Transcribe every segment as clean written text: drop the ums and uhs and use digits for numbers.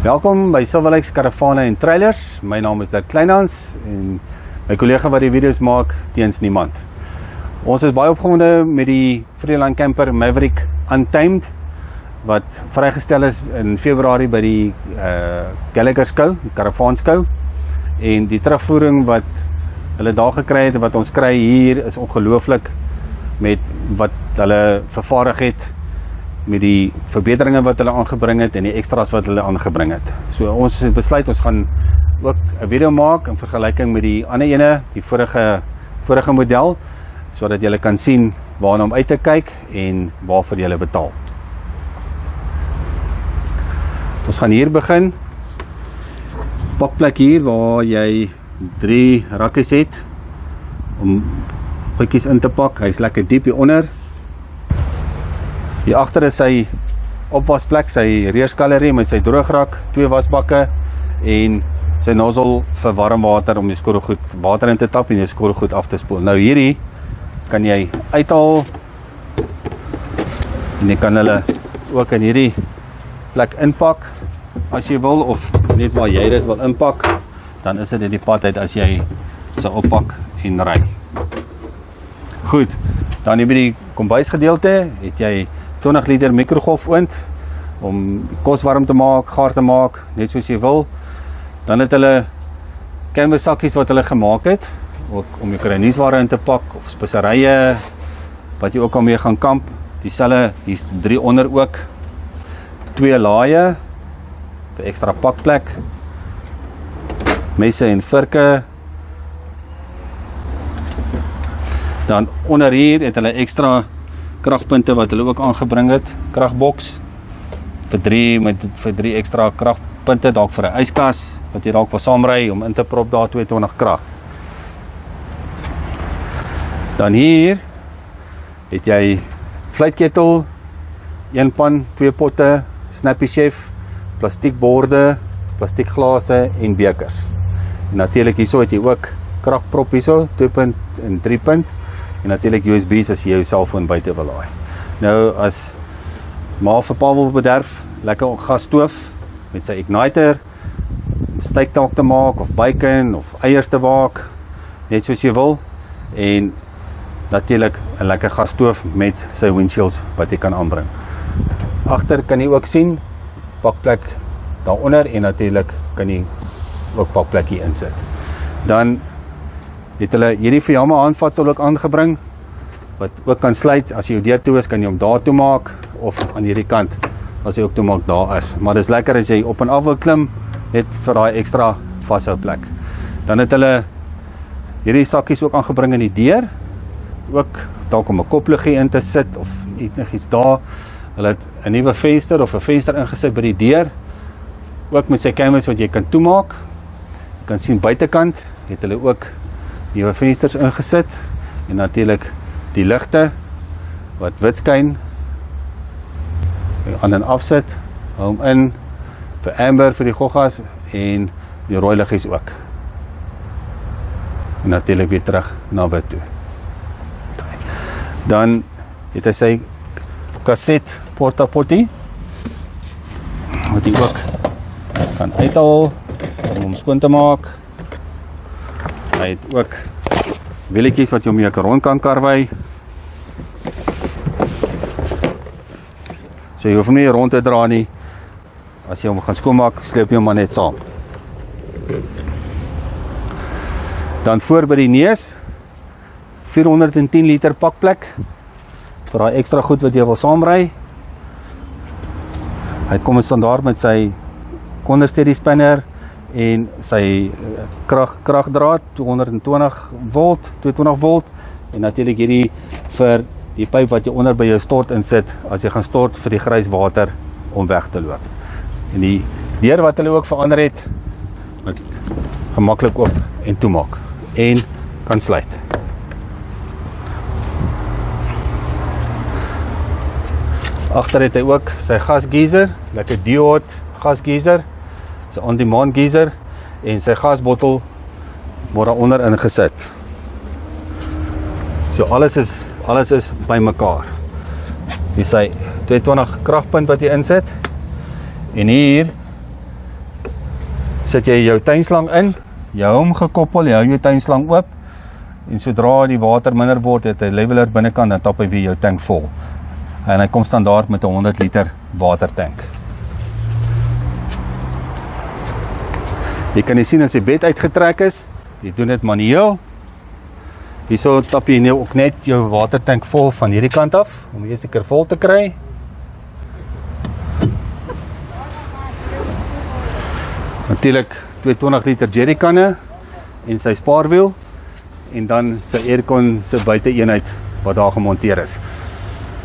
Welkom by Silver Lakes Karavane en Trailers. My naam is Dirk Kleinhans en my kollega wat die video's maak, Teens Niemand. Ons is baie opgewonde met die Freeline Camper Maverick Untamed wat vrygestel is in Februarie by die Gallagher Skou, die Karavanskou. En die terugvoering wat hulle daar gekry het en wat ons kry hier is ongelooflik met wat hulle vervaardig het, met die verbeteringe wat hulle aangebring het en die extras wat hulle aangebring het. So ons het besluit, ons gaan ook 'n video maak in vergelyking met die ander ene, die vorige model, sodat julle kan sien waarna om uit te kyk en waarvoor julle betaal. Ons gaan hier begin. Pakplek hier waar jy 3 rakkies het om goedjies in te pak. Hy's lekker diep hier onder. Hier agter is sy opwasplek, sy reersgalerie met sy droograk, 2 wasbakke en sy nozzle vir warm water om die skorrelgoed water in te tap en die skorrelgoed af te spoel. Nou hierdie kan jy uithaal en jy kan hulle ook in hierdie plek inpak as jy wil, of net waar jy dit wil inpak, dan is dit in die pad uit as jy sal oppak en ry. Goed, dan hier by die kombuisgedeelte het jy 20 liter mikrogolfoond om kos warm te maak, gaar te maak, net soos jy wil. Dan het hulle canvas sakkies wat hulle gemaak het, ook om jou kruieniesware in te pak, of speserye, wat jy ook al mee gaan kamp. Dieselfde, hier's 3 onder ook. 2 laaie, vir ekstra pakplek. Messe en virke. Dan onder hier het hulle ekstra kragpunte wat hulle ook aangebring het, kragboks vir 3 ekstra kragpunte, dalk vir 'n yskas wat jy dalk wil saamry om in te prop daar 22 krag. Dan hier het jy vleitketel, 1 pan, 2 potte, Snappy Chef, plastiekborde, plastiekglase en bekers. En natuurlik hierso het jy ook kragprop hierso, 2 punt en 3 punt. En natuurlik USB's as jy jou selfoon buite wil laai. Nou as ma vir pa wil bederf, lekker gasstoof met sy igniter, steiktaak te maak of bacon of eiers te bak, net soos jy wil. En natuurlik 'n lekker gasstoof met sy windshields wat jy kan aanbring. Agter kan jy ook sien pakplek daaronder en natuurlik kan jy ook pakplek hier insit. Dan het hulle hierdie Fuyama handvatsel ook aangebring, wat ook kan sluit, as jy jou deur toe is, kan jy hom daar toe maak, of aan hierdie kant, as jy ook toe maak daar is. Maar dis lekker as jy op en af wil klim, net vir daai ekstra vashouplek. Dan het hulle hierdie sakkies ook aangebring in die deur, ook dalk om 'n kopluggie in te sit, of iets daar. Hulle het 'n nuwe venster, of 'n venster ingesit by die deur, ook met sy canvas wat jy kan toemaak. Jy kan sien buitekant, het hulle ook nuwe vensters ingesit, en natuurlik die ligte wat wit skyn, aan en afsit, hou hom in vir amber vir die goggas en die rooi liggies ook. En natuurlik weer terug na bid toe. Dan het hy sy kaset porta-potty wat hy ook kan uithaal om hom skoon te maak. Hy het ook wielietjies wat jy om jou rond kan karwei. So jy hoef hom nie rond te dra nie. As jy hom gaan skoonmaak, sleep jy hom maar net saam. Dan voor by die neus, 410 liter pakplek, vir daai ekstra goed wat jy wil saamry. Hy kom in standaard met sy ondersteady spanner en sy kragdraad, 220 volt, en natuurlik hierdie vir die pyp wat jy onder by jou stort insit, as jy gaan stort vir die grys water om weg te loop. En die deur wat hulle ook verander het, wat gemaklik oop en toemaak, en kan sluit. Agter het hy ook sy gasgeyser, lekker diode gasgeyser, sy on-demand geyser, en sy gasbottel word daaronder ingesit. So alles is by mekaar. Hier sy 220 kragpunt wat jy insit, en hier sit jy jou tuinslang in, jy hou hom gekoppel, jy hou jou tuinslang oop, en sodra die water minder word, het hy leveler binnekant, dan tap hy weer jou tank vol. En hy kom standaard met 'n 100 liter watertank. Jy kan nie sien as die bed uitgetrek is, jy doen dit manueel. Hierso tap jy nou ook net jou watertank vol van hierdie kant af, om die eerste keer vol te kry. Natuurlik 220 liter jerrykanne en sy spaarwiel en dan sy aircon se buite-eenheid wat daar gemonteer is.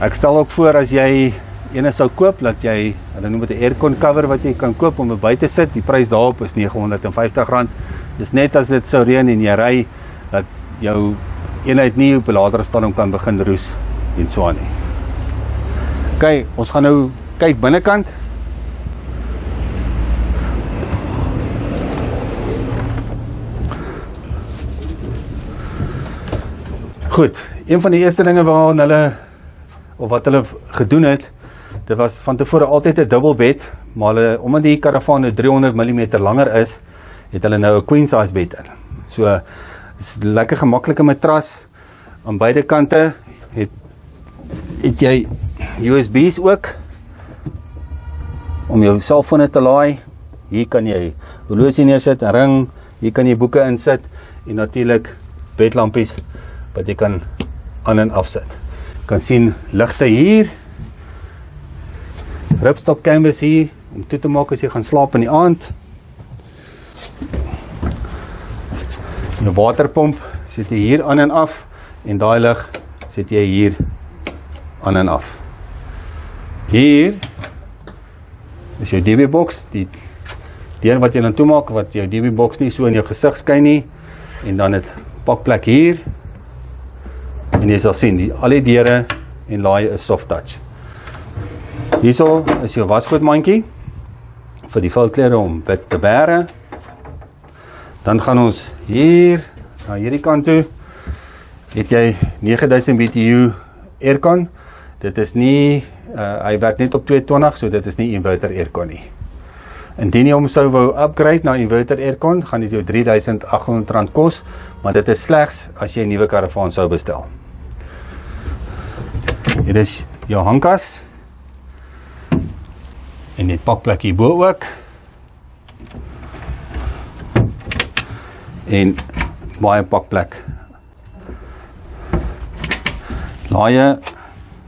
Ek stel ook voor as jy ene sou koop, dat jy, hulle noem dit 'n aircon cover wat jy kan koop om buite sit. Die prys daarop is R950. Dis net as dit sou reën en jy ry, dat jou eenheid nie op 'n latere stadium kan begin roes en so aan nie. OK, ons gaan nou kyk binnekant. Goed, een van die eerste dinge wat hulle gedoen het, dit was van tevore altyd 'n dubbelbed, maar hulle, omdat die karavaan nou 300 mm langer is, het hulle nou 'n queen size bed in. So, is lekker gemaklike matras, aan beide kante het jy USB's ook, om jou selfone te laai. Hier kan jy horlosie neersit, 'n ring, hier kan jy boeke insit, en natuurlik bedlampies, wat jy kan aan en afsit. Kan sien ligte hier, ripstop cameras hier, om toe te maak as jy gaan slaap in die aand. Jou waterpomp sit jy hier aan en af, en daai lig sit jy hier aan en af. Hier is jou DB-box, die deur wat jy dan toemaak, wat jou DB-box nie so in jou gesig skyn nie, en dan het pakplek hier, en jy sal sien, al die deure en laai is soft touch. Hierso is jou wasgoedmandjie, vir die vouklere om te bære. Dan gaan ons hier, na hierdie kant toe, het jy 9000 BTU aircon. Dit is nie, hy werk net op 220, so dit is nie inverter aircon nie. Indien jy hom sou wou upgrade na inverter aircon, gaan dit jou R3800 kos, maar dit is slegs as jy 'n nuwe karavaan sou bestel. Hier is jou hangkas, en die pakplek hierbo ook, en baie pakplek. Laaie,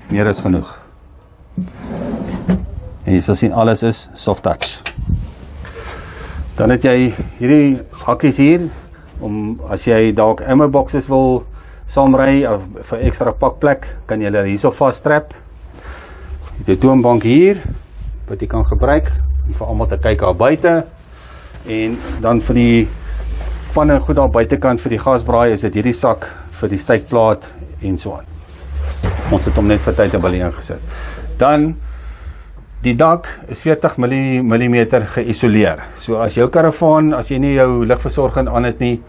meer is genoeg. En jy sal sien, alles is soft touch. Dan het jy hierdie hakkies hier, om as jy dalk ammo boxes wil saamry, of vir ekstra pakplek, kan jy hulle hierso vaststrap. Jy het jou toonbank hier, wat jy kan gebruik, om vir almal te kyk daar buite, en dan vir die panne goed daar buitekant vir die gasbraai, is dit hierdie sak vir die steekplaat, en so aan. Ons het hom net vir tyd en balie ingesit. Dan, die dak is 40 mm geïsoleer. So as jou karavaan, as jy nie jou ligversorging aan het nie,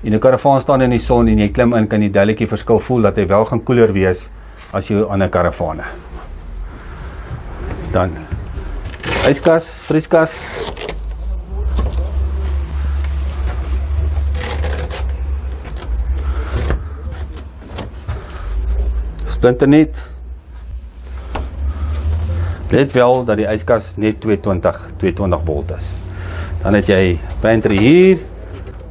en jou karavaan staan in die son, en jy klim in, kan die duidelik die verskil voel, dat hy wel gaan koeler wees, as jou ander karavane. Dan, yskas, vrieskas, splinternet. Let wel dat die yskas net 220 volt is. Dan het jy pantry hier,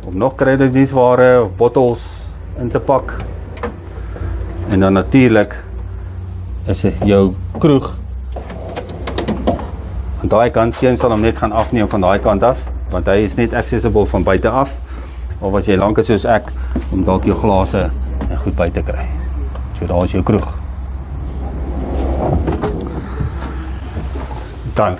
om nog kruideniersware of bottels in te pak. En dan natuurlik is jou kroeg. Aan daai kant, jy sal hom net gaan afneem van daai kant af, want hy is net accessible van buite af, of as jy lank is soos ek, om dalk jou glase en goed buite kry. So daar is jou kroeg. Dan,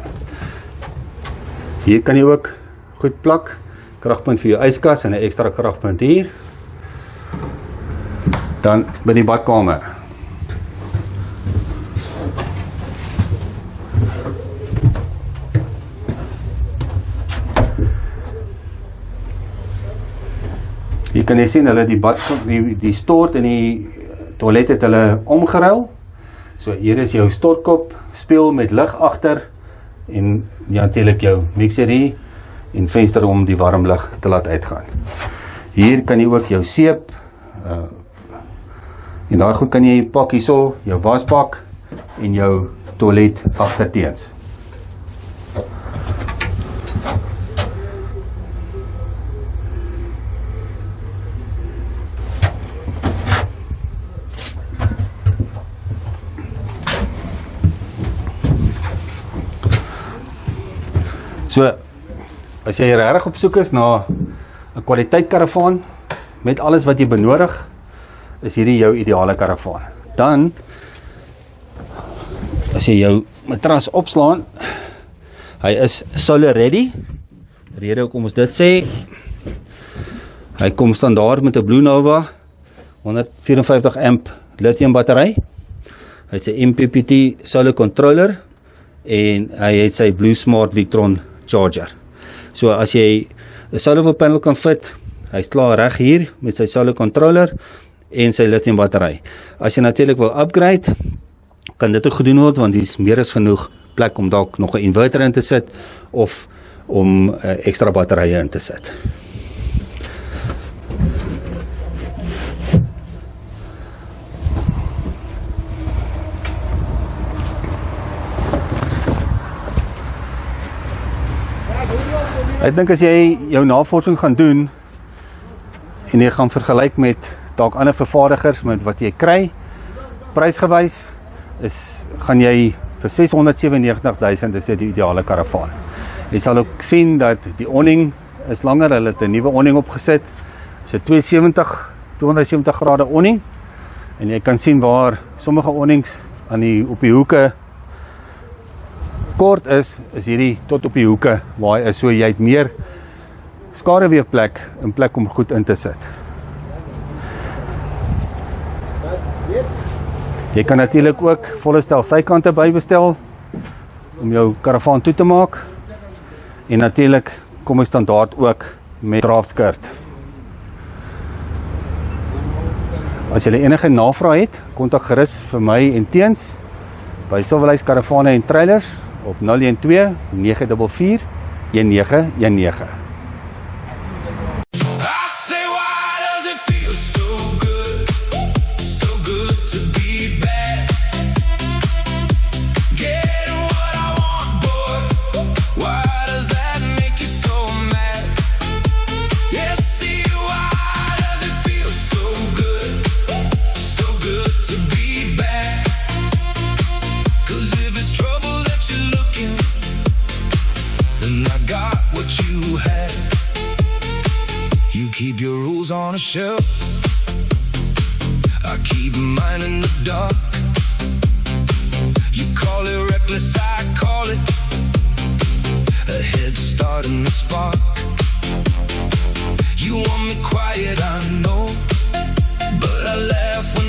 hier kan jy ook goed plak, kragpunt vir jou yskas en 'n ekstra kragpunt hier. Dan by die badkamer. Hier kan jy sien, hulle die stort en die toilet het hulle omgeruil. So hier is jou stortkop, speel met lig agter, en ja, natuurlik jou mixerie, en venster om die warm lug te laat uitgaan. Hier kan jy ook jou seep, en daai goed kan jy pak hierso, jou wasbak en jou toilet agterteens. So, as jy regtig op soek is na 'n kwaliteit karavaan met alles wat jy benodig, is hierdie jou ideale karavaan. Dan, as jy jou matras opslaan, hy is solar ready. Rede hoekom ons dit sê, hy kom standaard met 'n Blue Nova 154 amp lithium battery. Hy het sy MPPT solar controller en hy het sy Blue Smart Victron charger. So as jy 'n solar panel kan fit, hy's klaar reg hier met sy solar controller en sy lithium battery. As jy natuurlik wil upgrade, kan dit ook gedoen word, want hier is meer as genoeg plek om dalk nog 'n inverter in te sit of om ekstra batterye in te sit. Ek dink as jy jou navorsing gaan doen en jy gaan vergelyk met dalk ander vervaardigers met wat jy kry, prysgewys gaan jy vir 697.000 is dit die ideale karavaan. Jy sal ook sien dat die awning is langer, hulle het 'n nuwe awning opgesit. Dit is 'n 270 grade awning en jy kan sien waar sommige awnings op die hoeke kort is hierdie tot op die hoeke waar hy is, so jy het meer skaduweeplek in plek om goed in te sit. Jy kan natuurlik ook volle stel sykante bybestel om jou karavaan toe te maak en natuurlik kom hy standaard ook met draftskirt. As jy enige navraag het, kontak gerus vir my en Teens by Silverhuis Karavane en Trailers op 012 944 1919. Keep your rules on a shelf. I keep mine in the dark. You call it reckless, I call it a head start in the spark. You want me quiet, I know, but I laugh when